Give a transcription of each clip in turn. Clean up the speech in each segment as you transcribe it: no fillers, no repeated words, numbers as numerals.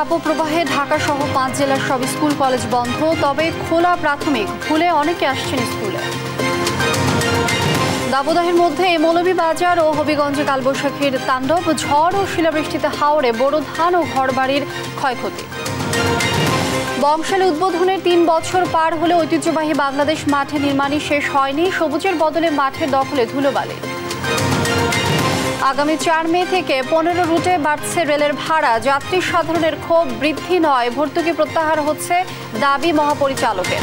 তাপপ্রবাহে ঢাকা সহ 5 জেলার সব স্কুল কলেজ বন্ধ, তবে খোলা প্রাথমিক ভুলে অনেকে আসছেন স্কুলে। দাবদাহের মধ্যে মৌলভীবাজার ও হবিগঞ্জে কালবৈশাখীর তাণ্ডব, ঝড় ও শিলাবৃষ্টিতে হাওরে বোরো ধান ও ঘরবাড়ির ক্ষয়ক্ষতি। বংশালে উদ্বোধনের 3 বছর পার হলে ঐতিহ্যবাহী বাংলাদেশ মাঠে নির্মাণই শেষ হয়নি, সবুজের বদলে মাঠের দখলে ধুলোবালি। আগামী 4 মে থেকে 15 রুটে বাড়ছে রেলের ভাড়া, যাত্রী সাধারণের ক্ষোভ বৃদ্ধি নয়, ভর্তুকি প্রত্যাহার হচ্ছে দাবি মহাপরিচালকের।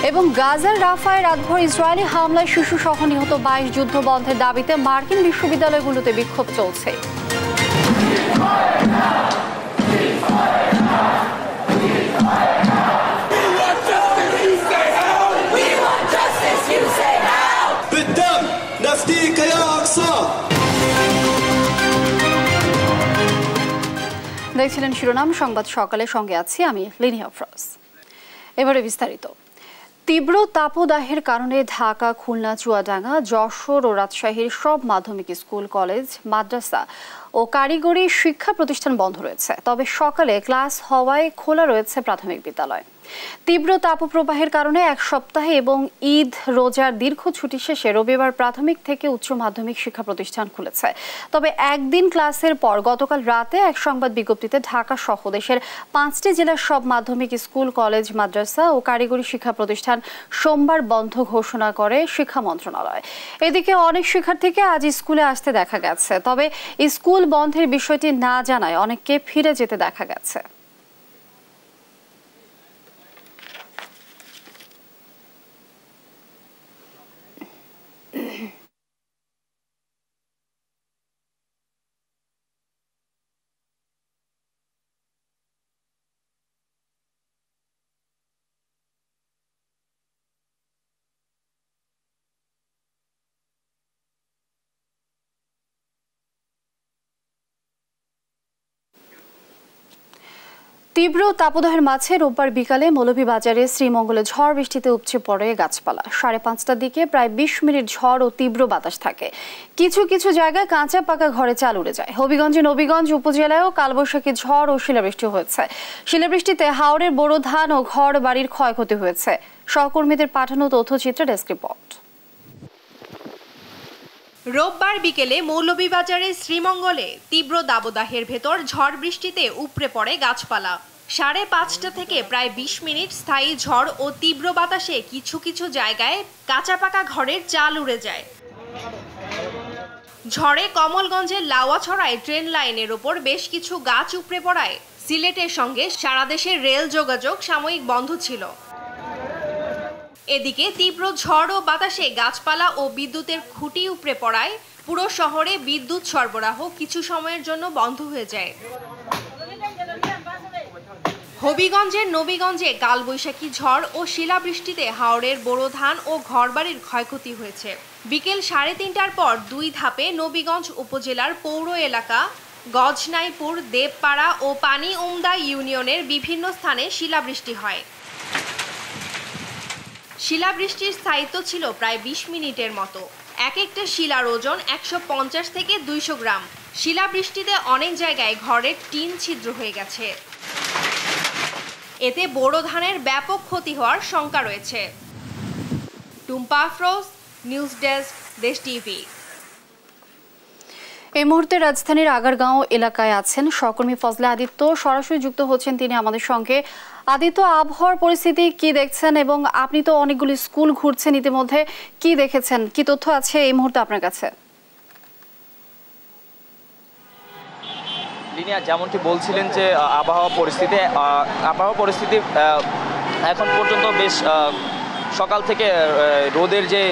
এবং গাজার রাফায় রাতভর ইসরায়েলি হামলায় শিশুসহ নিহত 22 যুদ্ধ বন্ধের দাবিতে মার্কিন বিশ্ববিদ্যালয়গুলোতে বিক্ষোভ চলছে। দেখছিলেন শিরোনাম সংবাদ সকালে, সঙ্গে আছি আমি লিনিয়া ফ্রস। এবারে বিস্তারিত। তীব্র তাপদাহের কারণে ঢাকা, খুলনা, চুয়াডাঙ্গা, যশোর ও রাজশাহীর সব মাধ্যমিক স্কুল, কলেজ, মাদ্রাসা ও কারিগরি শিক্ষা প্রতিষ্ঠান বন্ধ রয়েছে। তবে সকালে ক্লাস হওয়ায় খোলা রয়েছে প্রাথমিক বিদ্যালয়। তীব্র তাপপ্রবাহের কারণে এক সপ্তাহে এবং ঈদ রোজার দীর্ঘ ছুটি শেষে রবিবার প্রাথমিক থেকে উচ্চ মাধ্যমিক শিক্ষা প্রতিষ্ঠান খুলেছে। তবে একদিন ক্লাসের পর গতকাল রাতে এক সংবাদ বিজ্ঞপ্তিতে ঢাকা সহ দেশের 5টি জেলার সব মাধ্যমিক স্কুল, কলেজ, মাদ্রাসা ও কারিগরি শিক্ষা প্রতিষ্ঠান সোমবার বন্ধ ঘোষণা করে শিক্ষা মন্ত্রণালয়। এদিকে অনেক শিক্ষার্থীকে আজ স্কুলে আসতে দেখা গেছে, তবে স্কুল বন্ধের বিষয়টি না জানায় অনেককে ফিরে যেতে দেখা গেছে। তীব্র তাপদাহের মাঝে রোববার বিকালে মৌলভীবাজারে শ্রীমঙ্গলে ঝড় বৃষ্টিতে উপচে পড়ে গাছপালা। 5:30টার দিকে প্রায় 20 মিনিট ঝড় ও তীব্র বাতাস থাকে। কিছু কিছু জায়গায় কাঁচা পাকা ঘরে চাল উড়ে যায়। হবিগঞ্জে নবীগঞ্জ উপজেলায়ও কালবৈশাখী ঝড় ও শিলাবৃষ্টি হয়েছে। শিলাবৃষ্টিতে হাওরের বোরো ধান ও ঘর বাড়ির ক্ষয়ক্ষতি হয়েছে। সহকর্মীদের পাঠানো তথ্যচিত্রে ডেস্ক রিপোর্ট। রোববার বিকেলে মৌলভীবাজারের শ্রীমঙ্গলে তীব্র দাবদাহের ভেতর ঝড় বৃষ্টিতে উপড়ে পড়ে গাছপালা। 5:30টা থেকে প্রায় 20 মিনিট স্থায়ী ঝড় ও তীব্র বাতাসে কিছু কিছু জায়গায় কাঁচা পাকা ঘরের চাল উড়ে যায়। ঝড়ে কমলগঞ্জের লাওয়াছড়ায় ট্রেন লাইনের ওপর বেশ কিছু গাছ উপড়ে পড়ায় সিলেটের সঙ্গে সারা দেশের রেল যোগাযোগ সাময়িক বন্ধ ছিল। এদিকে তীব্র ঝড় ও বাতাসে গাছপালা ও বিদ্যুতের খুঁটি উপড়ে পড়ায় পুরো শহরে বিদ্যুৎ সরবরাহ কিছু সময়ের জন্য বন্ধ হয়ে যায়। হবিগঞ্জের নবীগঞ্জে কালবৈশাখী ঝড় ও শিলাবৃষ্টিতে হাওরের বোরো ধান ও ঘরবাড়ির ক্ষয়ক্ষতি হয়েছে। বিকেল 3:30টার পর 2 ধাপে নবীগঞ্জ উপজেলার পৌর এলাকা, গজনাইপুর, দেবপাড়া ও পানি উমদা ইউনিয়নের বিভিন্ন স্থানে শিলাবৃষ্টি হয়। শিলাবৃষ্টির স্থায়িত্ব ছিল প্রায় 20 মিনিটের মতো। এক একটা শিলার ওজন 150 থেকে 200 গ্রাম। শিলাবৃষ্টিতে অনেক জায়গায় ঘরের টিন ছিদ্র হয়ে গেছে। এতে বোরো ধানের ব্যাপক ক্ষতি হওয়ার শঙ্কা রয়েছে। টুম্পা আফরোজ, নিউজ ডেস্ক, দেশ টিভি। এই মুহূর্তে রাজধানীর আগারগাঁও এলাকায় আছেন সহকর্মী ফজলে আদিত্য, সরাসরি যুক্ত হচ্ছেন তিনি আমাদের সঙ্গে। আদিত্য, আবহাওয়ার পরিস্থিতি কি দেখছেন এবং আপনি তো অনেকগুলি স্কুল ঘুরছেন ইতিমধ্যে, কি দেখেছেন, কি তথ্য আছে এই মুহূর্তে আপনার কাছে? লিনিয়া যেমনটি বলছিলেন যে আবহাওয়া পরিস্থিতি এখন পর্যন্ত বেশ সকাল থেকে রোদের যে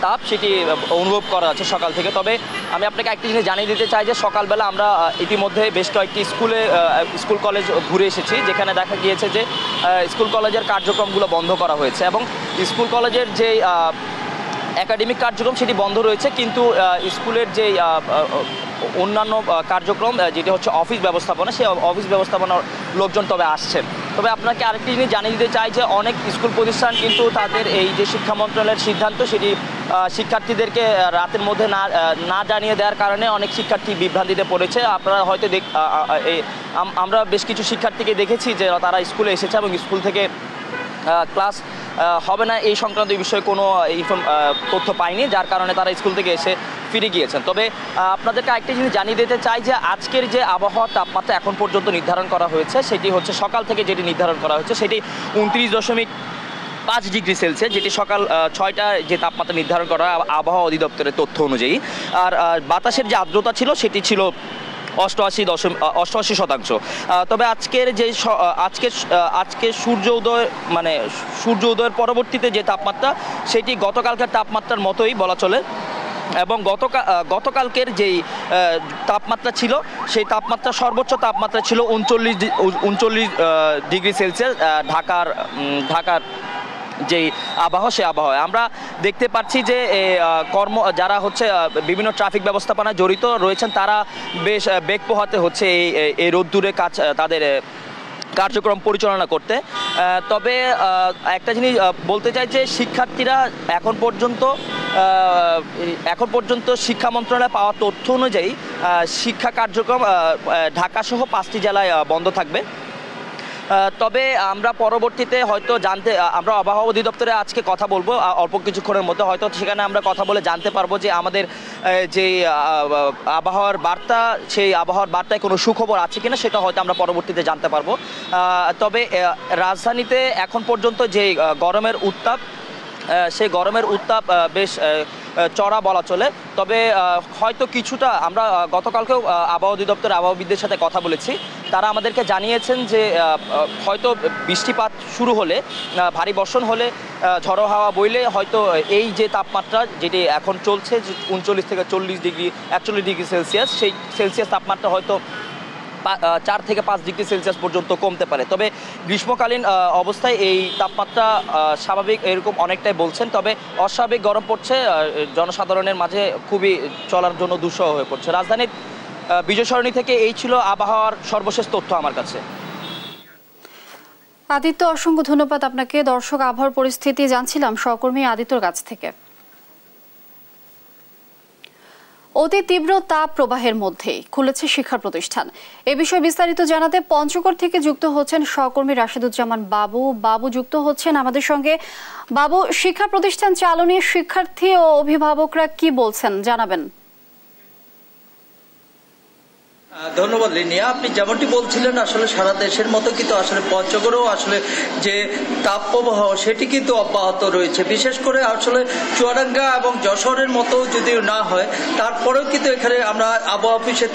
তাপ সেটি অনুভব করা যাচ্ছে সকাল থেকে। তবে আমি আপনাকে একটি জিনিস জানিয়ে দিতে চাই যে সকালবেলা আমরা ইতিমধ্যে বেশ কয়েকটি স্কুল কলেজ ঘুরে এসেছি, যেখানে দেখা গিয়েছে যে স্কুল কলেজের কার্যক্রমগুলো বন্ধ করা হয়েছে এবং স্কুল কলেজের যে একাডেমিক কার্যক্রম সেটি বন্ধ রয়েছে, কিন্তু স্কুলের যে অন্যান্য কার্যক্রম যেটি হচ্ছে অফিস ব্যবস্থাপনা, সেই অফিস ব্যবস্থাপনার লোকজন তবে আসছেন। তবে আপনাকে আরেকটি জিনিস জানিয়ে দিতে চাই যে অনেক স্কুল প্রতিষ্ঠান কিন্তু তাদের এই যে শিক্ষা মন্ত্রণালয়ের সিদ্ধান্ত সেটি শিক্ষার্থীদেরকে রাতের মধ্যে না জানিয়ে দেওয়ার কারণে অনেক শিক্ষার্থী বিভ্রান্তিতে পড়েছে। আপনারা হয়তো আমরা বেশ কিছু শিক্ষার্থীকে দেখেছি যে তারা স্কুলে এসেছে এবং স্কুল থেকে ক্লাস হবে না এই সংক্রান্ত বিষয়ে কোনো তথ্য পায়নি, যার কারণে তারা স্কুল থেকে এসে ফিরে গিয়েছেন। তবে আপনাদেরকে আরেকটি জিনিস জানিয়ে দিতে চাই যে আজকের যে আবহাওয়ার তাপমাত্রা এখন পর্যন্ত নির্ধারণ করা হয়েছে সেটি হচ্ছে সকাল থেকে যেটি নির্ধারণ করা হয়েছে সেটি 29.5 ডিগ্রি সেলসিয়াস, যেটি সকাল 6টায় যে তাপমাত্রা নির্ধারণ করা আবহাওয়া অধিদপ্তরের তথ্য অনুযায়ী। আর বাতাসের যে আর্দ্রতা ছিল সেটি ছিল 88%। তবে আজকের সূর্য উদয়ের পরবর্তীতে যে তাপমাত্রা সেটি গতকালকার তাপমাত্রার মতোই বলা চলে, এবং গতকালকের যেই তাপমাত্রা ছিল সেই তাপমাত্রা সর্বোচ্চ তাপমাত্রা ছিল 39 ডিগ্রি সেলসিয়াস ঢাকার যেই আবহাওয়া সে আবহাওয়ায়। আমরা দেখতে পাচ্ছি যে যারা হচ্ছে বিভিন্ন ট্রাফিক ব্যবস্থাপনায় জড়িত রয়েছেন তারা বেশ বেগ পোহাতে হচ্ছে এই রোদ্দুরে তাদের কার্যক্রম পরিচালনা করতে। তবে একটা জিনিস বলতে চাই যে শিক্ষার্থীরা এখন পর্যন্ত শিক্ষা মন্ত্রণালয়ে পাওয়া তথ্য অনুযায়ী শিক্ষা কার্যক্রম ঢাকাসহ 5টি জেলায় বন্ধ থাকবে। তবে আমরা পরবর্তীতে হয়তো আমরা আবহাওয়া অধিদপ্তরে আজকে কথা বলবো অল্প কিছুক্ষণের মধ্যে, হয়তো সেখানে আমরা কথা বলে জানতে পারবো যে আমাদের যে আবহাওয়ার বার্তা সেই আবহাওয়ার বার্তায় কোনো সুখবর আছে কিনা সেটা হয়তো আমরা পরবর্তীতে জানতে পারবো। তবে রাজধানীতে এখন পর্যন্ত যে গরমের উত্তাপ সেই গরমের উত্তাপ বেশ চড়া বলা চলে। তবে হয়তো কিছুটা আমরা গতকালকেও আবহাওয়া অধিদপ্তরের আবহাওয়াবিদদের সাথে কথা বলেছি, তারা আমাদেরকে জানিয়েছেন যে হয়তো বৃষ্টিপাত শুরু হলে, ভারী বর্ষণ হলে, ঝড়ো হাওয়া বইলে হয়তো এই যে তাপমাত্রা যেটি এখন চলছে 39 থেকে 41 ডিগ্রি সেলসিয়াস, সেই সেলসিয়াস তাপমাত্রা হয়তো 4 থেকে 5 ডিগ্রি সেলসিয়াস পর্যন্ত কমতে পারে। তবে গ্রীষ্মকালীন অবস্থায় এই তাপমাত্রা স্বাভাবিক এরকম অনেকটাই বলছেন, তবে অস্বাভাবিক গরম পড়ছে, জনসাধারণের মাঝে খুবই চলার জন্য দুঃসহ হয়ে পড়ছে। রাজধানীর বিজয় সরণি থেকে এই ছিল আবহাওয়ার সর্বশেষ তথ্য আমার কাছে। আদিত্য, অসংখ্য ধন্যবাদ আপনাকে। দর্শক, আবহাওয়ার পরিস্থিতি জানছিলাম সহকর্মী আদিত্যর কাছ থেকে। অতি তীব্র তাপ প্রবাহের মধ্যেই খুলেছে শিক্ষা প্রতিষ্ঠান। এ বিষয়ে বিস্তারিত জানাতে পঞ্চগড় থেকে যুক্ত হচ্ছেন সহকর্মী রাশেদুজ্জামান বাবু যুক্ত হচ্ছেন আমাদের সঙ্গে। বাবু, শিক্ষা প্রতিষ্ঠান চালু নিয়ে শিক্ষার্থী ও অভিভাবকরা কি বলছেন জানাবেন। ধন্যবাদ লিনিয়া, আপনি যেমনটি বলছিলেন আসলে সারা দেশের মতো কিন্তু আসলে পঞ্চগড়েও আসলে যে তাপপ্রবাহ সেটি কিন্তু অব্যাহত রয়েছে। বিশেষ করে আসলে চুয়াডাঙ্গা এবং যশোরের মতো যদিও না হয় তারপরেও কিন্তু এখানে আমরা আবহাওয়া অফিসে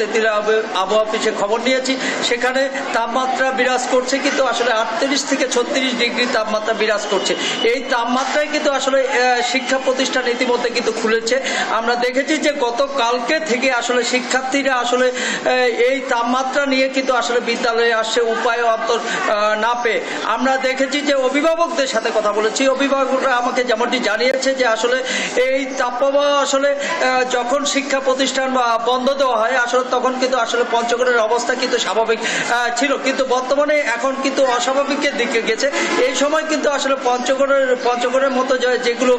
আবহাওয়া অফিসে খবর নিয়েছি, সেখানে তাপমাত্রা বিরাজ করছে কিন্তু আসলে 38 থেকে 36 ডিগ্রি তাপমাত্রা বিরাজ করছে। এই তাপমাত্রায় কিন্তু আসলে শিক্ষা প্রতিষ্ঠান ইতিমধ্যে কিন্তু খুলেছে। আমরা দেখেছি যে গতকালকে থেকে আসলে শিক্ষার্থীরা আসলে এই তাপমাত্রা নিয়ে কিন্তু আসলে বিদ্যালয়ে আসছে উপায় অন্তর না পেয়ে। আমরা দেখেছি যে অভিভাবকদের সাথে কথা বলেছি, অভিভাবকরা আমাকে যেমনটি জানিয়েছে যে আসলে এই তাপপ্রবাহ আসলে যখন শিক্ষা প্রতিষ্ঠান বন্ধ দেওয়া হয় আসলে তখন কিন্তু আসলে পঞ্চগড়ের অবস্থা কিন্তু স্বাভাবিক ছিল, কিন্তু বর্তমানে এখন কিন্তু অস্বাভাবিকের দিকে গেছে। এই সময় কিন্তু আসলে পঞ্চগড়ের মতো যেগুলো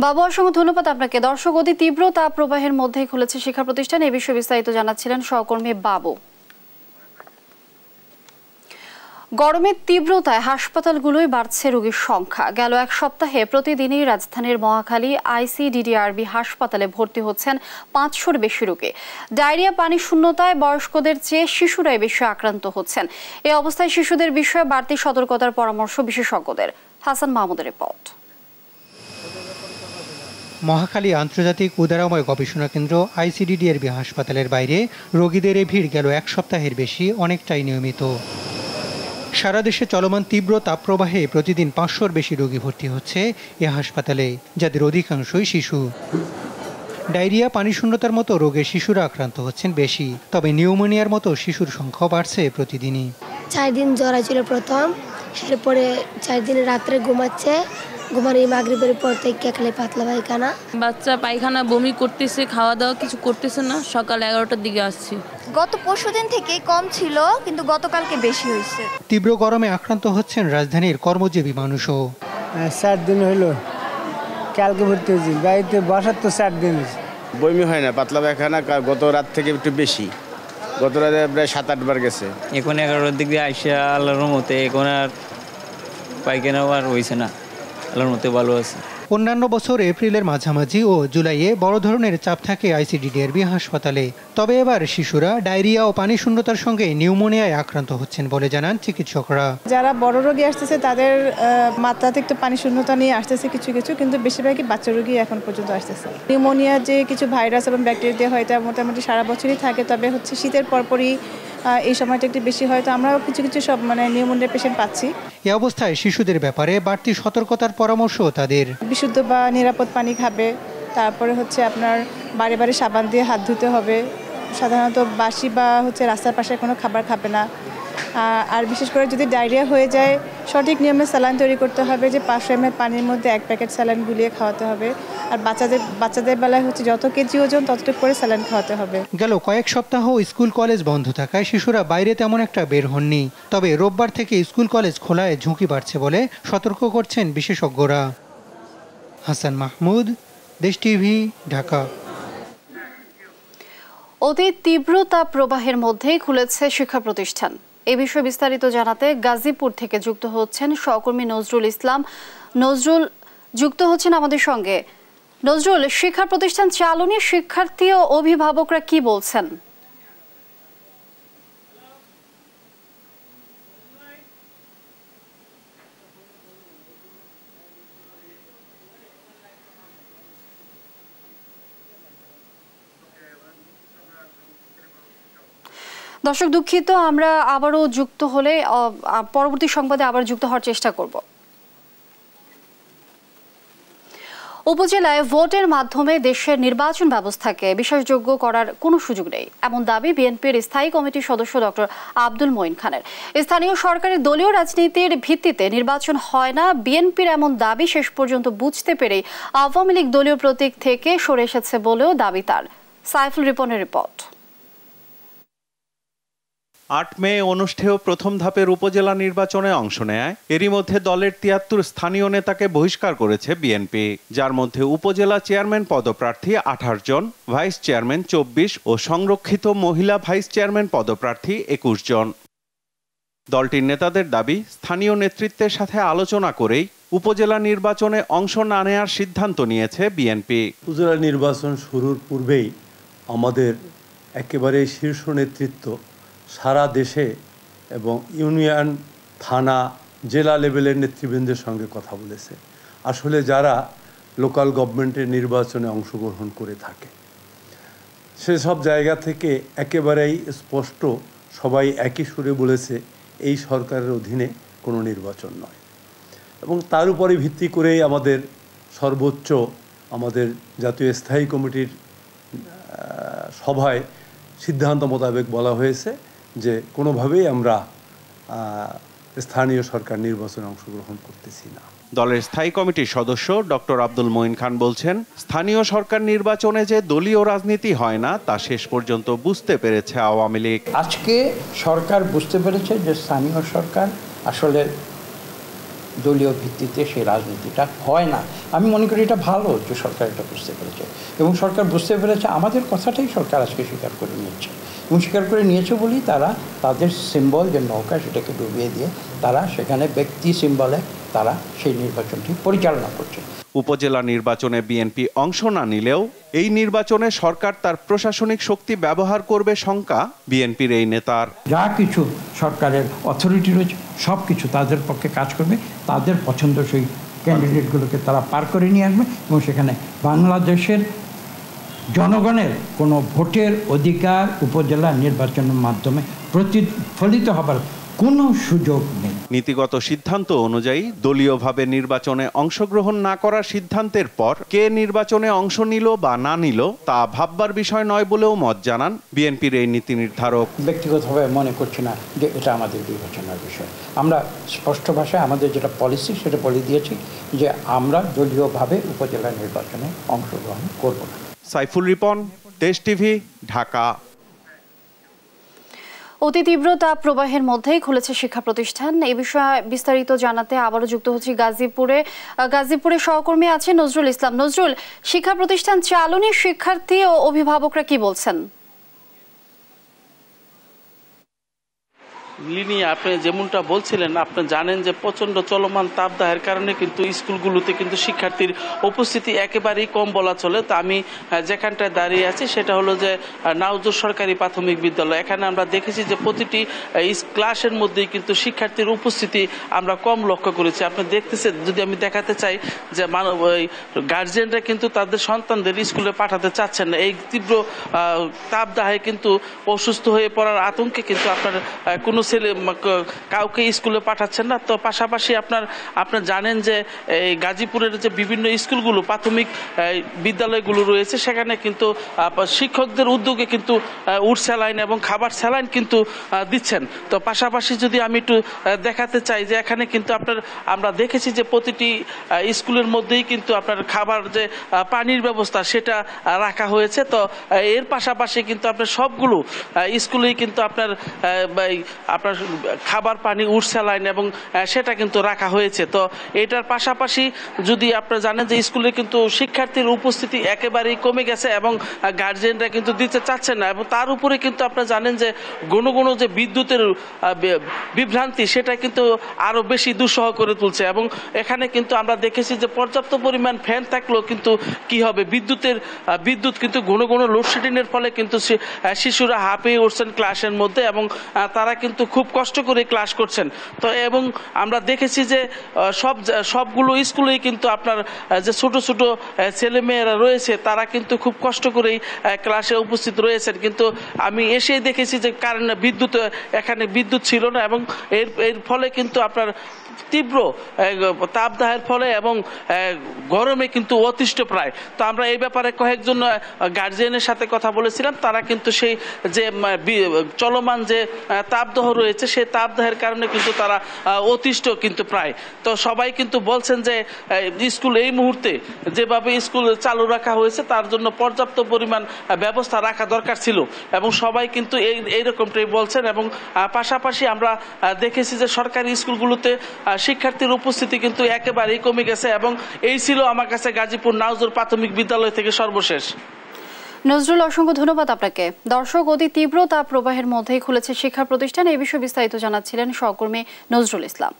বাবু, অসংখ্য ধন্যবাদ আপনাকে। দর্শক, অতি তীব্র তাপ প্রবাহের মধ্যেই খুলেছে শিক্ষা প্রতিষ্ঠান। এ বিষয়ে বিস্তারিত জানাচ্ছিলেন সহকর্মী বাবু। গরমের তীব্রতায় হাসপাতালগুলোয় বাড়ছে রোগীর সংখ্যা। গেল এক সপ্তাহে প্রতিদিনই রাজধানীর মহাখালী ICDDRB হাসপাতালে ভর্তি হচ্ছেন 500-র বেশি রোগী। ডায়রিয়া, পানি শূন্যতায় বয়স্কদের চেয়ে শিশুরাই বেশি আক্রান্ত হচ্ছেন। এই অবস্থায় শিশুদের বিষয়ে বাড়তি সতর্কতার পরামর্শ বিশেষজ্ঞদের। হাসান মাহমুদের রিপোর্ট। মহাখালী আন্তর্জাতিক উদারময় গবেষণা কেন্দ্র ICDDRB হাসপাতালের বাইরে রোগীদের এই ভিড় গেল এক সপ্তাহের বেশি অনেকটাই নিয়মিত। সারা দেশে চলমান তীব্র তাপপ্রবাহে প্রতিদিন 500-র বেশি রোগী ভর্তি হচ্ছে এ হাসপাতালে, যাদের অধিকাংশই শিশু। ডায়রিয়া, পানিশূন্যতার মতো রোগে শিশুরা আক্রান্ত হচ্ছেন বেশি, তবে নিউমোনিয়ার মতো শিশুর সংখ্যা বাড়ছে প্রতিদিনই। 4 দিন জ্বর ছিল প্রথম, এরপরে 4 দিন রাত্রে ঘুমাচ্ছে, ঘুমানোর মাগরিবের পর থেকে খেলে পাতলা পায়খানা। বাচ্চা পায়খানা বমি করতেছে, খাওয়া দাওয়া কিছু করতেছে না। সকাল 11টার দিকে আসছি। গত পরশুদিন থেকে কম ছিল, কিন্তু গতকালকে বেশি হয়েছে। তীব্র গরমে আক্রান্ত হচ্ছেন রাজধানীর কর্মজীবী মানুষও। 7 দিন হইলো, কালকে ভর্তি হয়েছি, বাড়িতে বসার তো 7 দিন। বমি হয় না, পাতলা পায়খানা গত রাত থেকে একটু বেশি, গত রাতে প্রায় 7-8 বার গেছে। এখন 11টার দিকে আইসা আল্লাহর মতে এখন আর পায়খানা আর হয়েছে না, আল্লাহর মতে ভালো আছে। অন্যান্য বছর এপ্রিলের মাঝামাঝি ও জুলাইয়ে বড় ধরনের চাপ থাকে আইসিডিডিআরবি হাসপাতালে, তবে এবার শিশুরা ডায়রিয়া ও পানিশূন্যতার সঙ্গে নিউমোনিয়ায় আক্রান্ত হচ্ছেন বলে জানান চিকিৎসকরা। যারা বড় রোগী আসতেছে তাদের মাত্রাতিরিক্ত পানিশূন্যতা নিয়ে আসতেছে কিছু কিছু, কিন্তু বেশিরভাগই বাচ্চা রোগী এখন পর্যন্ত আসতেছে। নিউমোনিয়া যে কিছু ভাইরাস এবং ব্যাকটেরিয়া হয় এটা মোটামুটি সারা বছরই থাকে, তবে হচ্ছে শীতের পরপরই এই সময়টা একটু বেশি হয়, তো আমরাও কিছু কিছু সব নিউমোনিয়া পেশেন্ট পাচ্ছি। এই অবস্থায় শিশুদের ব্যাপারে বাড়তি সতর্কতার পরামর্শ তাদের। বিশুদ্ধ বা নিরাপদ পানি খাবে, তারপরে হচ্ছে আপনার বারে বারে সাবান দিয়ে হাত ধুতে হবে, সাধারণত বাসি বা রাস্তার পাশে কোনো খাবার খাবে না। আর বিশেষ করে যদি ডায়রিয়া হয়ে যায় সঠিক নিয়মে স্যালাইন তৈরি করতে হবে, যে 500 ml পানির মধ্যে 1 প্যাকেট স্যালাইন গুলিয়ে খাওয়াতে হবে। আর বাচ্চাদের বেলায় যত কেজি ওজন ততটুকু করে স্যালাইন খাওয়াতে হবে। গেল কয়েক সপ্তাহ স্কুল কলেজ বন্ধ থাকায় শিশুরা বাইরে তেমন একটা বের হননি, তবে রোববার থেকে স্কুল কলেজ খোলায় ঝুঁকি বাড়ছে বলে সতর্ক করছেন বিশেষজ্ঞরা। হাসান মাহমুদ, দেশ টিভি, ঢাকা। অতি তীব্র তাপ প্রবাহের মধ্যেই খুলেছে শিক্ষা প্রতিষ্ঠান। এ বিষয়ে বিস্তারিত জানাতে গাজীপুর থেকে যুক্ত হচ্ছেন সহকর্মী নজরুল ইসলাম। নজরুল যুক্ত হচ্ছেন আমাদের সঙ্গে। নজরুল, শিক্ষা প্রতিষ্ঠান চালু নিয়ে শিক্ষার্থী ও অভিভাবকরা কি বলছেন? দর্শক দুঃখিত, আমরা আবারও যুক্ত হলে পরবর্তী সংবাদে আবার যুক্ত হওয়ার চেষ্টা করব। উপজেলায় ভোটের মাধ্যমে দেশের নির্বাচন ব্যবস্থাকে বিশ্বাসযোগ্য করার কোনো সুযোগ নেই, এমন দাবি বিএনপির স্থায়ী কমিটির সদস্য ডক্টর আব্দুল মঈন খানের। স্থানীয় সরকারের দলীয় রাজনীতির ভিত্তিতে নির্বাচন হয় না, বিএনপির এমন দাবি শেষ পর্যন্ত বুঝতে পেরেই আওয়ামী লীগ দলীয় প্রতীক থেকে সরে এসেছে বলেও দাবি তার। সাইফুল রিপনের রিপোর্ট। 8 মে অনুষ্ঠেয় প্রথম ধাপের উপজেলা নির্বাচনে অংশ নেয় এরই মধ্যে দলের 73 স্থানীয় নেতাকে বহিষ্কার করেছে বিএনপি, যার মধ্যে উপজেলা চেয়ারম্যান পদপ্রার্থী 18 জন, ভাইস চেয়ারম্যান 24 ও সংরক্ষিত মহিলা ভাইস চেয়ারম্যান পদপ্রার্থী 21 জন। দলটির নেতাদের দাবি, স্থানীয় নেতৃত্বের সাথে আলোচনা করেই উপজেলা নির্বাচনে অংশ না নেওয়ার সিদ্ধান্ত নিয়েছে বিএনপি। উপজেলা নির্বাচন শুরুর পূর্বেই আমাদের একেবারে শীর্ষ নেতৃত্ব সারা দেশে এবং ইউনিয়ন, থানা, জেলা লেভেলের নেতৃবৃন্দের সঙ্গে কথা বলেছে। আসলে যারা লোকাল গভর্নমেন্টের নির্বাচনে অংশগ্রহণ করে থাকে সেসব জায়গা থেকে একেবারেই স্পষ্ট সবাই একই সুরে বলেছে এই সরকারের অধীনে কোনো নির্বাচন নয়, এবং তার উপরে ভিত্তি করেই আমাদের সর্বোচ্চ আমাদের জাতীয় স্থায়ী কমিটির সভায় সিদ্ধান্ত মোতাবেক বলা হয়েছে যে কোনোভাবেই আমরা স্থানীয় সরকার নির্বাচনে অংশগ্রহণ করতেছি না। দলের স্থায়ী কমিটির সদস্য ডক্টর আব্দুল মঈন খান বলছেন, স্থানীয় সরকার নির্বাচনে যে দলীয় রাজনীতি হয় না তা শেষ পর্যন্ত বুঝতে পেরেছে আওয়ামী লীগ। আজকে সরকার বুঝতে পেরেছে যে স্থানীয় সরকার আসলে দলীয় ভিত্তিতে সেই রাজনীতিটা হয় না। আমি মনে করি এটা ভালো যে সরকার এটা বুঝতে পেরেছে, এবং সরকার বুঝতে পেরেছে আমাদের কথাটাই সরকার আজকে স্বীকার করে নিয়েছে, এবং স্বীকার করে নিয়েছে বলেই তারা তাদের সিম্বল যে নৌকা সেটাকে ডুবিয়ে দিয়ে তারা সেখানে ব্যক্তি সিম্বলে তারা সেই নির্বাচনটি পরিচালনা করছে। উপজেলা নির্বাচনে বিএনপি অংশ না নিলেও এই নির্বাচনে সরকার তার প্রশাসনিক শক্তি ব্যবহার করবে শঙ্কা বিএনপির এই নেতার। যা কিছু সরকারের অথরিটি রয়েছে সব কিছু তাদের পক্ষে কাজ করবে, তাদের পছন্দসই ক্যান্ডিডেটগুলোকে তারা পার করে নিয়ে আসবে, এবং সেখানে বাংলাদেশের জনগণের কোনো ভোটের অধিকার উপজেলা নির্বাচনের মাধ্যমে প্রতিফলিত হবার কোনো সুযোগ নেই। নীতিগত সিদ্ধান্ত অনুযায়ী দলীয়ভাবে নির্বাচনে অংশগ্রহণ না করার সিদ্ধান্তের পর কে নির্বাচনে অংশ নিল বা না নিল তা ভাববার বিষয় নয় বলেও মত জানান বিএনপির এই নীতি নির্ধারক। ব্যক্তিগতভাবে মনে করছি না যে এটা আমাদের বিবেচনার বিষয়। আমরা স্পষ্ট ভাষায় আমাদের যেটা পলিসি সেটা বলে দিয়েছি যে আমরা দলীয়ভাবে উপজেলা নির্বাচনে অংশগ্রহণ করব না। সাইফুল রিপন, দেশ টিভি, ঢাকা। অতি তীব্র তাপ প্রবাহের মধ্যেই খুলেছে শিক্ষা প্রতিষ্ঠান। এই বিষয়ে বিস্তারিত জানাতে আবারও যুক্ত হচ্ছি গাজীপুরে সহকর্মী আছে নজরুল ইসলাম। নজরুল, শিক্ষা প্রতিষ্ঠান চালু নিয়ে শিক্ষার্থী ও অভিভাবকরা কি বলছেন? লিনি, আপনি যেমনটা বলছিলেন, আপনি জানেন যে প্রচণ্ড চলমান তাপদাহের কারণে কিন্তু স্কুলগুলোতে কিন্তু শিক্ষার্থীর উপস্থিতি একেবারেই কম বলা চলে। তো আমি যেখানটায় দাঁড়িয়ে আছি সেটা হলো যে নাউজুর সরকারি প্রাথমিক বিদ্যালয়। এখানে আমরা দেখেছি যে প্রতিটি ক্লাসের মধ্যেই কিন্তু শিক্ষার্থীর উপস্থিতি আমরা কম লক্ষ্য করেছি। আপনি দেখতেছেন, যদি আমি দেখাতে চাই যে গার্জিয়ানরা কিন্তু তাদের সন্তানদের স্কুলে পাঠাতে চাচ্ছেন না। এই তীব্র তাপদাহে কিন্তু অসুস্থ হয়ে পড়ার আতঙ্কে কিন্তু আপনার কোনো কাউকে স্কুলে পাঠাচ্ছেন না। তো পাশাপাশি আপনার জানেন যে এই গাজীপুরের যে বিভিন্ন স্কুলগুলো প্রাথমিক বিদ্যালয়গুলো রয়েছে সেখানে কিন্তু শিক্ষকদের উদ্যোগে কিন্তু উট স্যালাইন এবং খাবার স্যালাইন কিন্তু দিচ্ছেন। তো পাশাপাশি যদি আমি একটু দেখাতে চাই যে এখানে কিন্তু আমরা দেখেছি যে প্রতিটি স্কুলের মধ্যেই কিন্তু আপনার খাবার যে পানির ব্যবস্থা সেটা রাখা হয়েছে। তো এর পাশাপাশি কিন্তু আপনার সবগুলো স্কুলেই কিন্তু আপনার খাবার পানি উট স্যালাইন এবং সেটা কিন্তু রাখা হয়েছে। তো এটার পাশাপাশি যদি আপনারা জানেন যে স্কুলে কিন্তু শিক্ষার্থীর উপস্থিতি একেবারেই কমে গেছে এবং গার্জিয়ানরা কিন্তু দিতে চাচ্ছেন না। এবং তার উপরে কিন্তু আপনারা জানেন যে ঘন ঘন যে বিদ্যুতের বিভ্রান্তি সেটা কিন্তু আরো বেশি দুঃসহ করে তুলছে। এবং এখানে কিন্তু আমরা দেখেছি যে পর্যাপ্ত পরিমাণ ফ্যান থাকলেও কিন্তু কি হবে, বিদ্যুৎ কিন্তু ঘন ঘন লোডশেডিংয়ের ফলে কিন্তু শিশুরা হাঁপিয়ে উঠছেন ক্লাসের মধ্যে এবং তারা কিন্তু খুব কষ্ট করে ক্লাস করছেন। তো এবং আমরা দেখেছি যে সবগুলো স্কুলেই কিন্তু আপনার যে ছোট ছোট ছেলেমেয়েরা রয়েছে তারা কিন্তু খুব কষ্ট করেই ক্লাসে উপস্থিত রয়েছেন। কিন্তু আমি এসেই দেখেছি যে এখানে বিদ্যুৎ ছিল না এবং এর ফলে কিন্তু আপনার তীব্র তাপদাহের ফলে এবং গরমে কিন্তু অতিষ্ঠ প্রায়। তো আমরা এই ব্যাপারে কয়েকজন গার্জিয়ানের সাথে কথা বলেছিলাম। তারা কিন্তু সেই যে চলমান যে তাপদাহ রয়েছে সেই তাপদাহের কারণে কিন্তু তারা অতিষ্ঠ কিন্তু প্রায়। তো সবাই কিন্তু বলছেন যে স্কুল এই মুহূর্তে যেভাবে স্কুল চালু রাখা হয়েছে তার জন্য পর্যাপ্ত পরিমাণ ব্যবস্থা রাখা দরকার ছিল এবং সবাই কিন্তু এইরকমটাই বলছেন। এবং পাশাপাশি আমরা দেখেছি যে সরকারি স্কুলগুলোতে শিক্ষার্থীর উপস্থিতি কিন্তু একেবারেই কমে গেছে। এবং এই ছিল আমার কাছে গাজীপুর নাউজুর প্রাথমিক বিদ্যালয় থেকে সর্বশেষ। নজরুল, অসংখ্য ধন্যবাদ আপনাকে। দর্শক, অতি তীব্র তাপ প্রবাহের মধ্যেই খুলেছে শিক্ষা প্রতিষ্ঠান। এই বিষয়ে বিস্তারিত জানাচ্ছিলেন সহকর্মী নজরুল ইসলাম।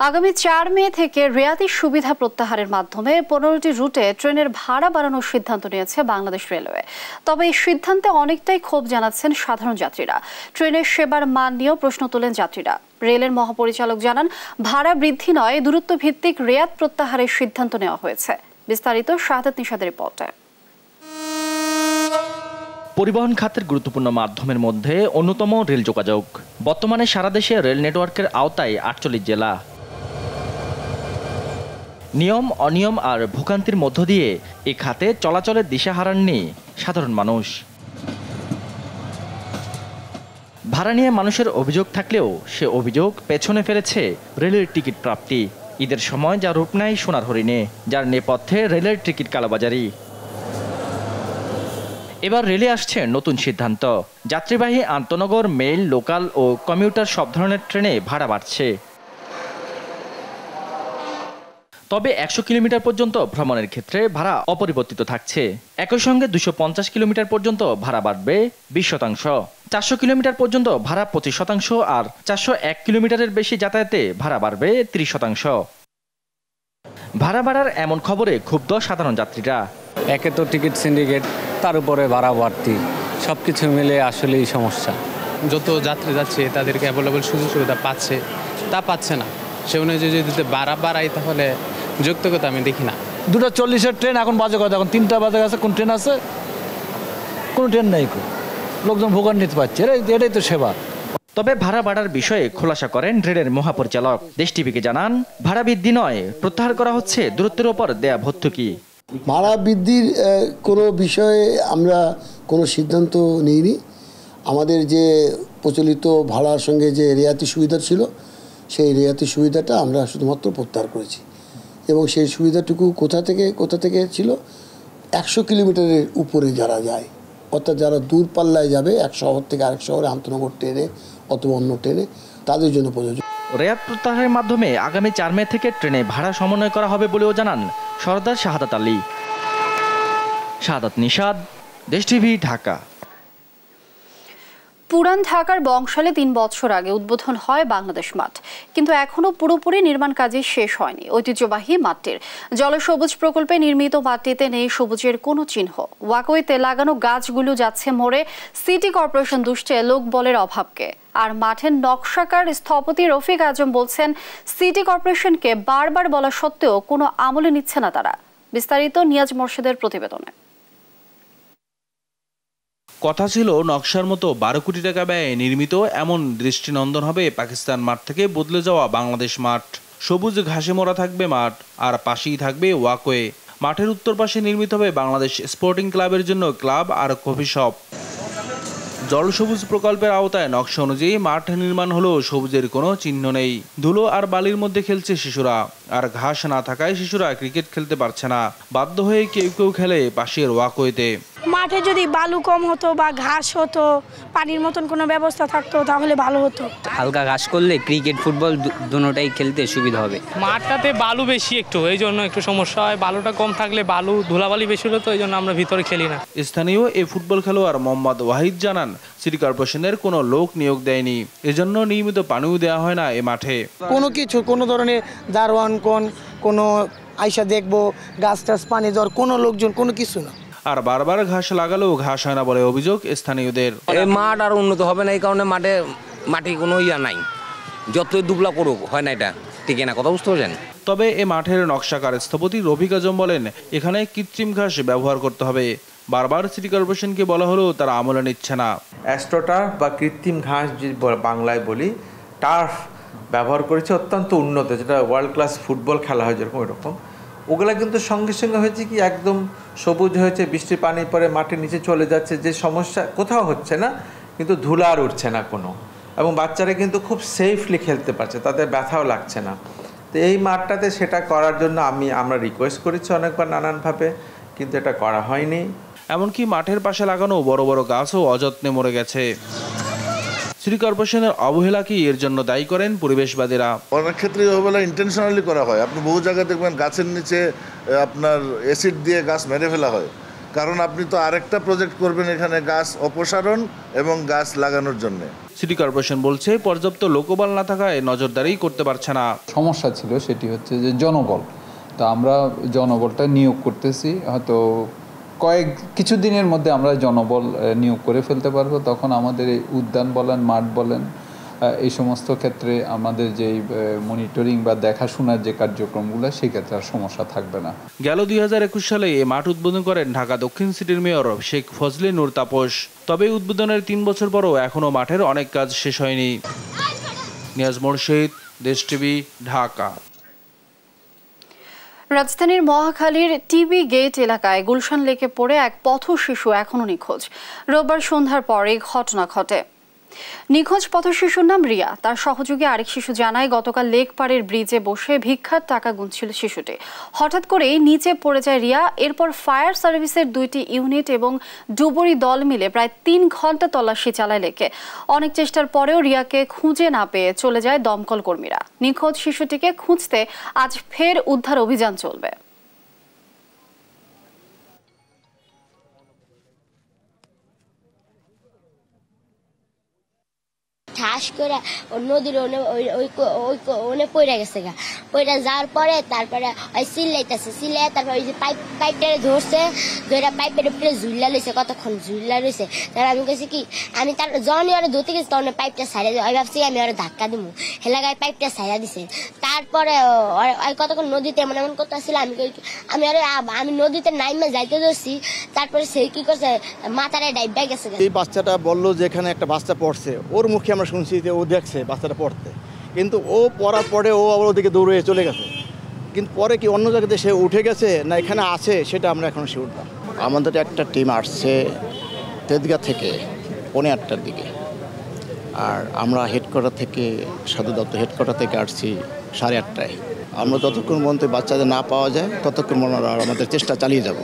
আগামী 4 মে থেকে রেয়াতি সুবিধা প্রত্যাহারের মাধ্যমে 15টি রুটে ট্রেনের ভাড়া বাড়ানোর সিদ্ধান্ত নিয়েছে বাংলাদেশ রেলওয়ে। তবে এই সিদ্ধান্তে অনেকটাই ক্ষোভ জানাচ্ছেন সাধারণ যাত্রীরা। ট্রেনের সেবার মান নিয়েও প্রশ্ন তোলেন যাত্রীরা। রেলের মহাপরিচালক জানান, ভাড়া বৃদ্ধি নয়, দূরত্ব ভিত্তিক রেয়াত প্রত্যাহারের সিদ্ধান্ত নেওয়া হয়েছে। বিস্তারিত শাহাদাত নিশাদের রিপোর্টে। পরিবহন খাতের গুরুত্বপূর্ণ মাধ্যমের মধ্যে অন্যতম রেল যোগাযোগ। বর্তমানে সারা দেশে রেল নেটওয়ার্কের আওতায় 48 জেলা। নিয়ম অনিয়ম আর ভোগান্তির মধ্য দিয়ে এ খাতে চলাচলের দিশা হারাননি সাধারণ মানুষ। ভাড়া নিয়ে মানুষের অভিযোগ থাকলেও সে অভিযোগ পেছনে ফেলেছে রেলের টিকিট প্রাপ্তি। ঈদের সময় যা রূপ নেয় সোনার হরিণে, যার নেপথ্যে রেলের টিকিট কালোবাজারি। এবার রেলে আসছে নতুন সিদ্ধান্ত। যাত্রীবাহী আন্তনগর, মেইল, লোকাল ও কমিউটার সব ধরনের ট্রেনে ভাড়া বাড়ছে। তবে 100 কিলোমিটার পর্যন্ত ভ্রমণের ক্ষেত্রে ভাড়া অপরিবর্তিত থাকছে। একই সঙ্গে 250 কিলোমিটার পর্যন্ত ভাড়া বাড়বে 20%। 400 কিলোমিটার পর্যন্ত ভাড়া 25% আর 401 কিলোমিটারের বেশি যাতায়াতে ভাড়া বাড়বে 30%। ভাড়া বাড়ার এমন খবরে ক্ষুব্ধ সাধারণ যাত্রীরা। একে তো টিকিট সিন্ডিকেট, তার উপরে ভাড়া বাড়তি, সব কিছু মিলে আসলেই সমস্যা। যত যাত্রী যাচ্ছে তাদেরকে অ্যাভেলেবল সুযোগ সুবিধা পাচ্ছে, তা পাচ্ছে না। সে অনুযায়ী যদি ভাড়া বাড়াই তাহলে যৌক্তিকতা আমি দেখি না। 2:40-এর ট্রেন এখন বাজে কথা, এখন 3টা বাজে গেছে, কোন ট্রেন আছে? কোন ট্রেন নেই। লোকজন ভোগান্বিত পাচ্ছে, এটাই তো সেবা। তবে ভাড়া বাড়ার বিষয়ে খোলাসা করেন রেলের মহাপরিচালক। দেশ টিভিকে জানান, ভাড়া বৃদ্ধি নয়, প্রত্যাহার করা হচ্ছে দূরত্বের ওপর দেয়া ভর্তুকি। ভাড়া বৃদ্ধির কোনো বিষয়ে আমরা কোনো সিদ্ধান্ত নিইনি। আমাদের যে প্রচলিত ভাড়ার সঙ্গে যে রেয়াতি সুবিধা ছিল, সেই রেয়াতি সুবিধাটা আমরা শুধুমাত্র প্রত্যাহার করেছি। এবং সেই সুবিধাটুকু কোথা থেকে ছিল, 100 কিলোমিটারের উপরে যারা যায়, অর্থাৎ যারা দূরপাল্লায় যাবে এক শহর থেকে আরেক শহরে আন্তনগর ট্রেনে অথবা অন্য ট্রেনে, তাদের জন্য প্রযোজ্য। রেয়াত প্রত্যাহারের মাধ্যমে আগামী 4 মে থেকে ট্রেনে ভাড়া সমন্বয় করা হবে বলেও জানান সরদার শাহাদাত আলী। শাহাদাত নিশাদ, দেশ টিভি, ঢাকা। পুরান ঢাকার বংশালে 3 বছর আগে উদ্বোধন হয় বাংলাদেশ মাঠ, কিন্তু এখনো পুরোপুরি নির্মাণ কাজই শেষ হয়নি। ঐতিহ্যবাহী মাঠটির জলসবুজ প্রকল্পে নির্মিত মাঠটিতে নেই সবুজের কোনো চিহ্ন। ওয়াকওয়েতে লাগানো গাছগুলো যাচ্ছে মরে। City corporation দুষছে লোকবলের অভাবকে। আর মাঠের নকশাকার স্থপতি রফিক আজম বলছেন, সিটি কর্পোরেশনকে বারবার বলা সত্ত্বেও কোনো আমলে নিচ্ছে না তারা। বিস্তারিত নিয়াজ মোর্শেদের প্রতিবেদনে। কথা ছিল নকশার মতো 12 কোটি টাকা ব্যয়ে নির্মিত এমন দৃষ্টিনন্দন হবে পাকিস্তান মাঠ থেকে বদলে যাওয়া বাংলাদেশ মাঠ। সবুজ ঘাসে মোড়া থাকবে মাঠ, আর পাশেই থাকবে ওয়াকওয়ে। মাঠের উত্তর পাশে নির্মিত হবে বাংলাদেশ স্পোর্টিং ক্লাবের জন্য ক্লাব আর কফি শপ। জল সবুজ প্রকল্পের আওতায় নকশা অনুযায়ী মাঠ নির্মাণ হলেও সবুজের কোনো চিহ্ন নেই। ধুলো আর বালির মধ্যে খেলছে শিশুরা, আর ঘাস না থাকায় শিশুরা ক্রিকেট খেলতে পারছে না। বাধ্য হয়ে কেউ খেলে পাশের ওয়াকওয়েতে। মাঠে যদি বালু কম হতো বা ঘাস হতো, পানির মতন কোনো ব্যবস্থা থাকতো তাহলে ভালো হতো। হালকা ঘাস করলে ক্রিকেট ফুটবল দুটোটাই খেলতে সুবিধা হবে। মাঠটাতে বালু বেশি একটু, এই জন্য একটু সমস্যা হয়। বালুটা কম থাকলে বালু ধুলাবালি বেশি হলো, তো এই জন্য আমরা ভিতরে খেলি না। স্থানীয় এই ফুটবল খেলোয়াড় মোহাম্মদ ওয়াহিদ জানান, সিটি কর্পোরেশনের কোনো লোক নিয়োগ দেয়নি, এজন্য নিয়মিত পানিও দেওয়া হয় না এ মাঠে। কোনো ধরনের দারোয়ান কোনো আইসা দেখবো, গাছ টাছ পানি দেওয়ার কোনো লোকজন কোনো কিছু না। আর বারবার ঘাস লাগালেও ঘাস হয় না বলে অভিযোগ স্থানীয়দের। এই মাঠ আর উন্নত হবে না, এই কারণে মাটি কোনো ইয়া নাই, যতই দুবলা করুক হয় না, এটা টিকে না। কথা বুঝতে পারছেন? তবে এ মাঠের নকশাকার স্থপতি রফিক আজম বলেন, এখানে কৃত্রিম ঘাস ব্যবহার করতে হবে। বারবার সিটি কর্পোরেশনকে বলা হলেও তারা আমলে নিচ্ছে না। অ্যাস্ট্রোটার্ফ বা কৃত্রিম ঘাস যে বাংলায় বলি, টার্ফ ব্যবহার করেছে, অত্যন্ত উন্নত, যেটা ওয়ার্ল্ড ক্লাস ফুটবল খেলা হয় যেরকম এরকম। ওগুলা কিন্তু সঙ্গে সঙ্গে হয়েছে কি একদম সবুজ হয়েছে, বৃষ্টির পানি পরে মাটির নিচে চলে যাচ্ছে, যে সমস্যা কোথাও হচ্ছে না, কিন্তু ধুলা আর উঠছে না কোনো, এবং বাচ্চারা কিন্তু খুব সেফলি খেলতে পারছে, তাদের ব্যথাও লাগছে না। তো এই মাঠটাতে সেটা করার জন্য আমরা রিকোয়েস্ট করেছি অনেকবার নানানভাবে, কিন্তু এটা করা হয়নি। এমনকি মাঠের পাশে লাগানো বড় বড় গাছও অযত্নে মরে গেছে। সিটি কর্পোরেশনের অবহেলাকেই এর জন্য দায়ী করেন পরিবেশবাদীরা। অনেক ক্ষেত্রে অবহেলা ইন্টেনশনালি করা হয়। আপনি বহু জায়গায় দেখবেন গাছের নিচে আপনার অ্যাসিড দিয়ে গাছ মেরে ফেলা হয়, কারণ আপনি তো আরেকটা প্রজেক্ট করবেন এখানে গাছ অপসারণ এবং গাছ লাগানোর জন্য। সিটি কর্পোরেশন বলছে পর্যাপ্ত লোকবল না থাকায় নজরদারি করতে পারছে না। সমস্যা ছিল সেটি হচ্ছে যে জনবল। তো আমরা জনবলটা নিয়োগ করতেছি, হয়তো কিছুদিনের মধ্যে আমরা জনবল নিয়োগ করে ফেলতে পারবো। তখন আমাদের এই উদ্যান বলেন, মাঠ বলেন, এই সমস্ত ক্ষেত্রে আমাদের যে মনিটরিং বা দেখাশোনার যে কার্যক্রমগুলো, সেই ক্ষেত্রে আর সমস্যা থাকবে না। গেল 2021 সালে এই মাঠ উদ্বোধন করেন ঢাকা দক্ষিণ সিটির মেয়র শেখ ফজলে নূর তাপস। তবে উদ্বোধনের 3 বছর পরও এখনও মাঠের অনেক কাজ শেষ হয়নি। নিয়াজ মোর্শেদ, দেশ টিভি, ঢাকা। রাজধানীর মহাখালীর টিবি গেট এলাকায় গুলশান লেকে পড়ে এক পথ শিশু এখনো নিখোঁজ। রোববার সন্ধ্যার পরে ঘটনা ঘটে। নিখোঁজ পথ শিশুর নাম রিয়া। তার সহযোগী আরেক শিশু জানায়, গতকাল লেক পাড়ের ব্রিজে বসে ভিক্ষার টাকা গুনছিল শিশুটি। হঠাৎ করেই নিচে পড়ে যায় রিয়া। এরপর ফায়ার সার্ভিসের 2টি ইউনিট এবং ডুবুরি দল মিলে প্রায় 3 ঘন্টা তল্লাশি চালায় লেকে। অনেক চেষ্টার পরেও রিয়াকে খুঁজে না পেয়ে চলে যায় দমকল কর্মীরা। নিখোঁজ শিশুটিকে খুঁজতে আজ ফের উদ্ধার অভিযান চলবে। ঠাস করে নদীর ওনে পড়ে গেছে গা। পড়ে যাওয়ার পরে তারপরে ওই চিল্লাইতেছে, চিল্লাই তারপরে ওই যে পাইপটারে ধরছে, ধরে পাইপের উপরে ঝুল্লা লইছে, কতক্ষণ ঝুল্লা রয়েছে। তারপর আমি কেছি কি আমি তার যখনই ওরা ধরতে গেছি তখন পাইপটা ছাড়া দিই, ভাবছি আমি ওরা ধাক্কা দিব, হেলাগায় পাইপটা ছাড়া দিছে। তারপরে কতক্ষণ নদীতে এমন এমন করতে আসছিল, আমি নদীতে নাইমে যাইতে ধরছি। তারপরে সে কি করছে, মাথারে ডাইবা গেছে। এই বাচ্চাটা বললো যে এখানে একটা বাচ্চা পড়ছে, ওর মুখে আমরা শুনছি যে ও দেখছে বাচ্চাটা পড়তে, কিন্তু ও পড়ার পরে ও আবার ওদিকে দৌড়ে চলে গেছে। কিন্তু পরে কি অন্য জায়গাতে সে উঠে গেছে না এখানে আছে সেটা আমরা এখন শিওর না। আমাদের একটা টিম আসছে তেজগাঁ থেকে 8:30টার দিকে, আর আমরা হেডকোয়ার্টার থেকে সদর দপ্তর হেডকোয়ার্টার থেকে আসছি 8:30টায়। আমরা যতক্ষণ পর্যন্ত বাচ্চাদের না পাওয়া যায় ততক্ষণ আমরা আমাদের চেষ্টা চালিয়ে যাব।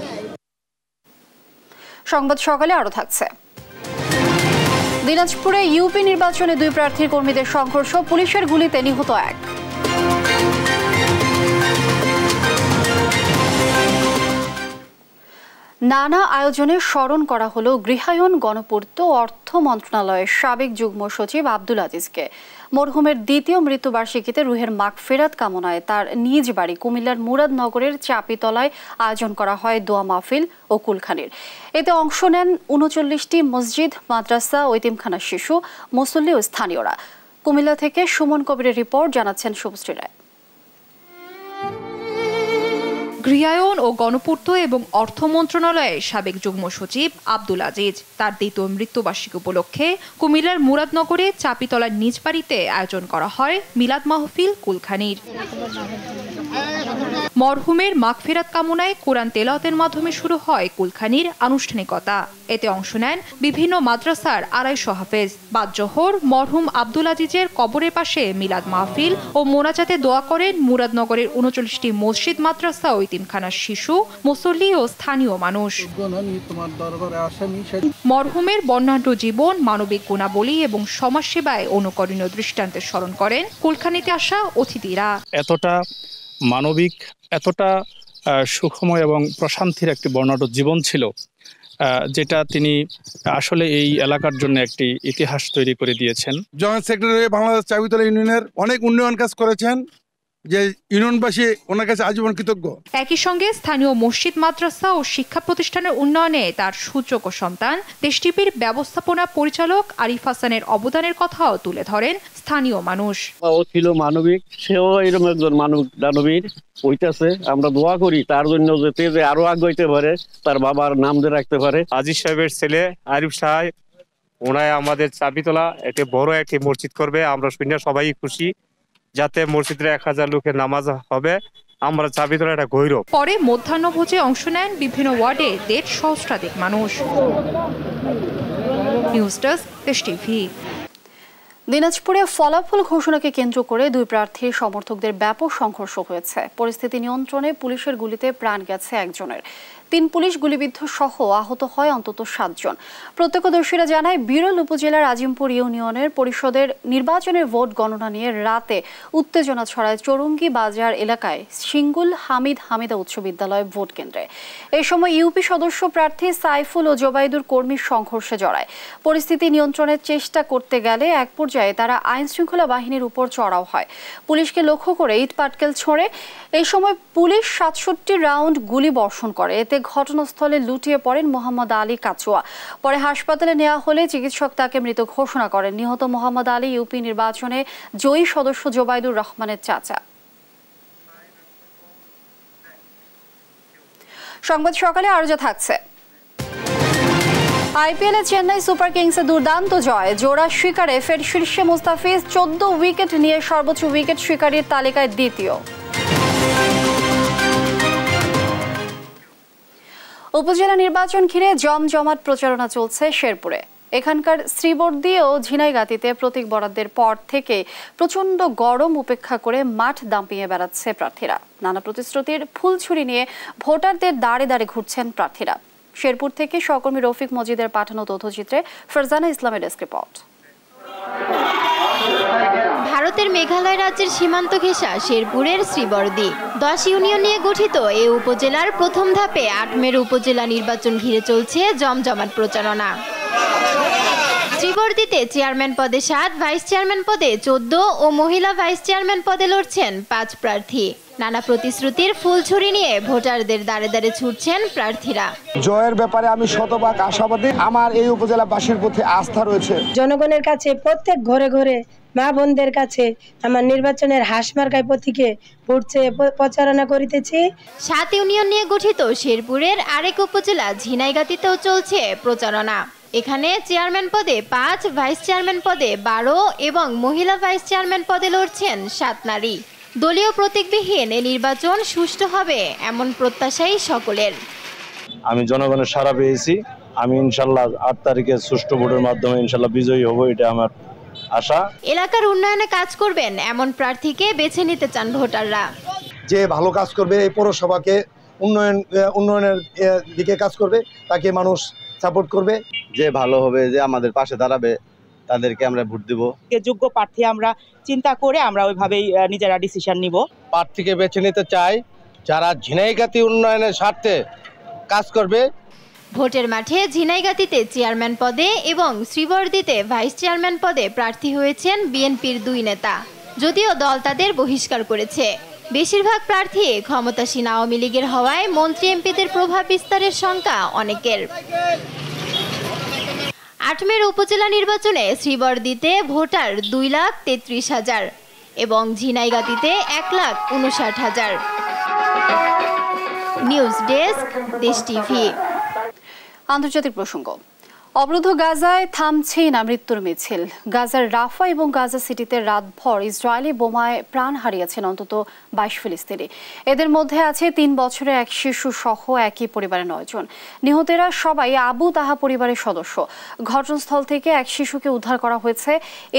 সংবাদ সকালে আরো থাকছে। দিনাজপুরে ইউপি নির্বাচনে 2 প্রার্থীর কর্মীদের সংঘর্ষ, পুলিশের গুলিতে নিহত 1। নানা আয়োজনে স্মরণ করা হলো গৃহায়ন, গণপূর্ত ও অর্থ মন্ত্রণালয়ের সাবেক যুগ্ম সচিব আব্দুল আজিজকে। মরহুমের দ্বিতীয় মৃত্যুবার্ষিকীতে রুহের মাগফিরাত কামনায় তার নিজ বাড়ি কুমিল্লার মুরাদনগরের চাপিতলায় আয়োজন করা হয় দোয়া মাহফিল ও কুলখানির। এতে অংশ নেন 39টি মসজিদ, মাদ্রাসা ও এতিমখানার শিশু, মুসল্লি ও স্থানীয়রা। কুমিল্লা থেকে সুমন কবিরের রিপোর্ট, জানাচ্ছেন শুভশ্রী রায়। গৃহায়ন ও গণপূর্ত এবং অর্থ মন্ত্রণালয়ের সাবেক যুগ্ম সচিব আব্দুল আজিজ তার দ্বিতীয় মৃত্যুবার্ষিকী উপলক্ষে কুমিল্লার মুরাদনগরে চাপিতলার নিজ বাড়িতে আয়োজন করা হয় মিলাদ মাহফিল কুলখানির। মরহুমের মাগফিরাত কামনায় কোরআন তেলাওয়াতের মাধ্যমে শুরু হয় কুলখানির আনুষ্ঠানিকতা। এতে অংশ নেন বিভিন্ন মাদ্রাসার 250 হাফেজ। বাদ জোহর মরহুম আব্দুল আজিজের কবরের পাশে মিলাদ মাহফিল ও মোনাজাতে দোয়া করেন মুরাদনগরের 39টি মসজিদ, মাদ্রাসা ও এতিমখানার শিশু, মুসল্লি ও স্থানীয় মানুষ। মরহুমের বর্ণাঢ্য জীবন, মানবিক গুণাবলী এবং সমাজসেবায় অনুকরণীয় দৃষ্টান্তের স্মরণ করেন কুলখানিতে আসা অতিথিরা। এতটা মানবিক, এতটা সুখময় এবং প্রশান্তির একটি বর্ণাঢ্য জীবন ছিল, যেটা তিনি আসলে এই এলাকার জন্য একটি ইতিহাস তৈরি করে দিয়েছেন। জয়েন্ট সেক্রেটারি বাংলাদেশ চাবিতলা ইউনিয়নের অনেক উন্নয়ন কাজ করেছেন, যে ইউনিয়নবাসী ওনার কাছে আজীবন কৃতজ্ঞ। একই সঙ্গে স্থানীয় মসজিদ, মাদ্রাসা ও শিক্ষা প্রতিষ্ঠানের উন্নয়নে তার সুযোগ্য সন্তান দেশ টিভির ব্যবস্থাপনা পরিচালক আরিফ হাসানের অবদানের কথাও তুলে ধরেন স্থানীয় মানুষ। ও ছিল মানবিক, সেও এরকম একজন দানবীর হইতেছে। আমরা দোয়া করি তার জন্য যাতে আরো আগাইতে পারে, তার বাবার নাম দিয়ে রাখতে পারে। আজিজ সাহেবের ছেলে আরিফ সাহেব, ওনায় আমাদের চাবিতলা একটি বড় একটি মসজিদ করবে। আমরা শুনে সবাই খুশি, যাতে মসজিদের 1000 লোকের নামাজ হবে। আমরা চাবিতলা একটা গৌরব। পরে মধ্যাহ্নভোজে অংশ নেন বিভিন্ন ওয়ার্ডে 1.5 সহস্রাধিক মানুষ। নিউজ ডেস্ক, দেশ টিভি। দিনাজপুরে ফলাফল ঘোষণাকে কেন্দ্র করে 2 প্রার্থীর সমর্থকদের ব্যাপক সংঘর্ষ হয়েছে। পরিস্থিতি নিয়ন্ত্রণে পুলিশের গুলিতে প্রাণ গেছে একজনের। 3 পুলিশ গুলিবিদ্ধ সহ আহত হয় অন্তত 7 জন। প্রত্যক্ষদর্শীরা জানায়, বিরল উপজেলার আজিমপুর ইউনিয়নের পরিষদের নির্বাচনের ভোট গণনা নিয়ে রাতে উত্তেজনা ছড়ায় চৌরঙ্গি বাজার এলাকায় সিঙ্গুল হামিদা উচ্চ বিদ্যালয় ভোট কেন্দ্রে। এই সময় ইউপি সদস্য প্রার্থী সাইফুল ও জোবাইদুর কর্মীর সংঘর্ষে জড়ায়। পরিস্থিতি নিয়ন্ত্রণের চেষ্টা করতে গেলে এক পর্যায়ে তারা আইন শৃঙ্খলা বাহিনীর উপর চড়াও হয়। পুলিশকে লক্ষ্য করে ইট পাটকেল ছোড়ে। এই সময় পুলিশ 67 রাউন্ড গুলি বর্ষণ করে। এতে ঘটনাস্থলে লুটিয়ে পড়েন মোহাম্মদ আলী কাচুয়া। পরে হাসপাতালে নেওয়া হলে চিকিৎসক তাকে মৃত ঘোষণা করেন। নিহত মোহাম্মদ আলী ইউপি নির্বাচনে জয়ী সদস্য জোবাইদুর রহমানের চাচা। সংবাদ সকালে আরো যা থাকছে। আইপিএলে চেন্নাই সুপার কিংসে দুর্দান্ত জয়। জোড়া শিকারে ফের শীর্ষে মুস্তাফিজ, 14 উইকেট নিয়ে সর্বোচ্চ উইকেট শিকারীর তালিকায় দ্বিতীয়। উপজেলা নির্বাচন ঘিরে জমজমাট প্রচারণা চলছে শেরপুরে। এখানকার শ্রীবর্দী ও ঝিনাইগাতিতে প্রতীক বরাদ্দের পর থেকে প্রচণ্ড গরম উপেক্ষা করে মাঠ দাম্পিয়ে বেড়াচ্ছে প্রার্থীরা। নানা প্রতিশ্রুতির ফুলছুরি নিয়ে ভোটারদের দাঁড়ে দাঁড়ে ঘুরছেন প্রার্থীরা। শেরপুর থেকে সহকর্মী রফিক মজিদের পাঠানো তথ্যচিত্রে ফারজানা ইসলামের ডেস্ক রিপোর্ট। ভারতের মেঘালয় রাজ্যের সীমান্ত ঘেঁষা শেরপুরের শ্রীবর্দী 10 ইউনিয়ন নিয়ে গঠিত এই উপজেলার প্রথম ধাপে 8 মের উপজেলা নির্বাচন ঘিরে চলছে জমজমাট প্রচারণা। শ্রীবর্দীতে চেয়ারম্যান পদে 7, ভাইস চেয়ারম্যান পদে 14 ও মহিলা ভাইস চেয়ারম্যান পদে লড়ছেন 5 প্রার্থী। নানা প্রতিশ্রুতির ফুলঝুরি নিয়ে ভোটারদের দাঁড়ে দাঁড়ে ছুটছেন প্রার্থীরা। জয়ের ব্যাপারে আমি শতভাগ আশাবাদী। আমার এই উপজেলাবাসীর প্রতি আস্থা রয়েছে। জনগণের কাছে প্রত্যেক ঘরে ঘরে মা বোনদের কাছে আমার নির্বাচনের হাসমার্কায় প্রতীকে ভোট চেয়ে প্রচারণা করিতেছি। 7 ইউনিয়ন নিয়ে গঠিত শেরপুরের আরেক উপজেলা ঝিনাইগাতিতেও চলছে প্রচারণা। এখানে চেয়ারম্যান পদে 5, ভাইস চেয়ারম্যান পদে 12 এবং মহিলা ভাইস চেয়ারম্যান পদে লড়ছেন 7 নারী। দলীয় প্রতীকবিহীন এ নির্বাচন সুষ্ঠু হবে এমন প্রত্যাশাই সকলের। আমি জনগণের সাড়া পেয়েছি। আমি ইনশাল্লাহ 8 তারিখে সুষ্ঠু ভোটের মাধ্যমে ইনশাল্লাহ বিজয়ী হব, এটা আমার আশা। এলাকার উন্নয়নে কাজ করবেন এমন প্রার্থীকে বেছে নিতে চান ভোটাররা। যে ভালো কাজ করবে, এই পৌরসভাকে উন্নয়নের দিকে কাজ করবে, তাকে মানুষ সাপোর্ট করবে। যে ভালো হবে, যে আমাদের পাশে দাঁড়াবে, তাদেরকে আমরা ভোট দেব। যোগ্য প্রার্থী আমরা চিন্তা করে আমরা ওইভাবেই নিজেরা ডিসিশন নিব। প্রার্থীকে বেছে নিতে চাই যারা ঝিনাইগাতি উন্নয়নের স্বার্থে কাজ করবে। ভোটের মাঠে ঝিনাইগাতিতে চেয়ারম্যান পদে এবং শ্রীবর্দীতে ভাইস চেয়ারম্যান পদে প্রার্থী হয়েছেন বিএনপির 2 নেতা, যদিও দল তাদের বহিষ্কার করেছে। বেশিরভাগ প্রার্থী ক্ষমতাসীন আওয়ামী লীগের হওয়ায় মন্ত্রী এমপিদের প্রভাব বিস্তারের শঙ্কা অনেকের। 8 মের উপজেলা নির্বাচনে শ্রীবর্দীতে ভোটার 2,33,000 এবং ঝিনাইগাতিতে 1,59,000। নিউজ ডেস্ক, দেশ টিভি। আন্তর্জাতিক প্রসঙ্গ। অবরুদ্ধ গাজায় থামছেই না মৃত্যুর মিছিল। গাজার রাফা এবং গাজা সিটিতে রাতভর ইসরায়েলি বোমায় প্রাণ হারিয়েছেন অন্তত 22 ফিলিস্তিনি। এদের মধ্যে আছে 3 বছরের এক শিশু সহ একই পরিবারের 9 জন। নিহতেরা সবাই আবু তাহা পরিবারের সদস্য। ঘটনাস্থল থেকে এক শিশুকে উদ্ধার করা হয়েছে।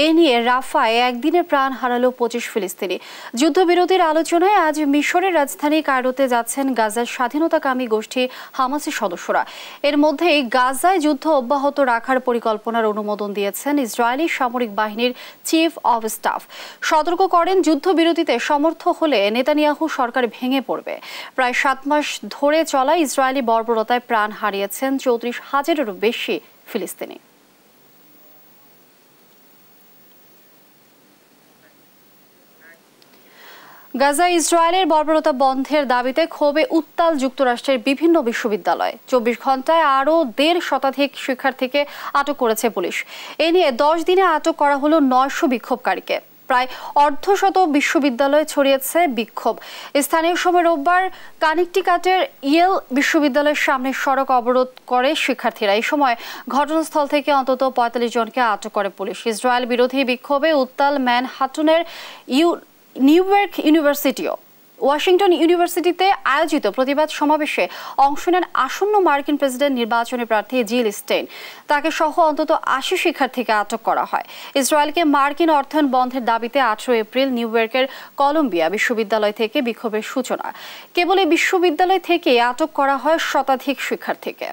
এ নিয়ে রাফায় একদিনে প্রাণ হারালো 25 ফিলিস্তিনি। যুদ্ধবিরতির আলোচনায় আজ মিশরের রাজধানী কায়রোতে যাচ্ছেন গাজার স্বাধীনতাকামী গোষ্ঠী হামাসের সদস্যরা। এর মধ্যেই গাজায় যুদ্ধ অব্যাহত রাখার পরিকল্পনার অনুমোদন দিয়েছেন ইসরায়েলি সামরিক বাহিনীর চিফ অব স্টাফ। সতর্ক করেন, যুদ্ধবিরতিতে সমর্থ হলে নেতানিয়াহু সরকার ভেঙে পড়বে। প্রায় 7 মাস ধরে চলা ইসরায়েলি বর্বরতায় প্রাণ হারিয়েছেন 34,000-এরও বেশি ফিলিস্তিনি। গাজায় ইসরায়েলের বর্বরতা বন্ধের দাবিতে ক্ষোভে উত্তাল যুক্তরাষ্ট্রের বিভিন্ন বিশ্ববিদ্যালয়। 24 ঘন্টায় আরও 1.5 শতাধিক শিক্ষার্থীকে আটক করেছে পুলিশ। এ নিয়ে 10 দিনে আটক করা হলো 900 বিক্ষোভকারীকে। প্রায় অর্ধশত বিশ্ববিদ্যালয়ে ছড়িয়েছে বিক্ষোভ। স্থানীয় সময় রোববার কানেকটিকাটের ইয়েল বিশ্ববিদ্যালয়ের সামনে সড়ক অবরোধ করে শিক্ষার্থীরা। এই সময় ঘটনাস্থল থেকে অন্তত 45 জনকে আটক করে পুলিশ। ইসরায়েল বিরোধী বিক্ষোভে উত্তাল ম্যানহাটনের নিউইয়র্ক ইউনিভার্সিটিও। ওয়াশিংটন ইউনিভার্সিটিতে আয়োজিত প্রতিবাদ সমাবেশে অংশ নেন আসন্ন মার্কিন প্রেসিডেন্ট নির্বাচনী প্রার্থী জিল স্টেইন। তাকে সহ অন্তত 80 শিক্ষার্থীকে আটক করা হয়। ইসরায়েলকে মার্কিন অর্থায়ন বন্ধের দাবিতে 18 এপ্রিল নিউইয়র্কের কলম্বিয়া বিশ্ববিদ্যালয় থেকে বিক্ষোভের সূচনা। কেবল এই বিশ্ববিদ্যালয় থেকে আটক করা হয় শতাধিক শিক্ষার্থীকে।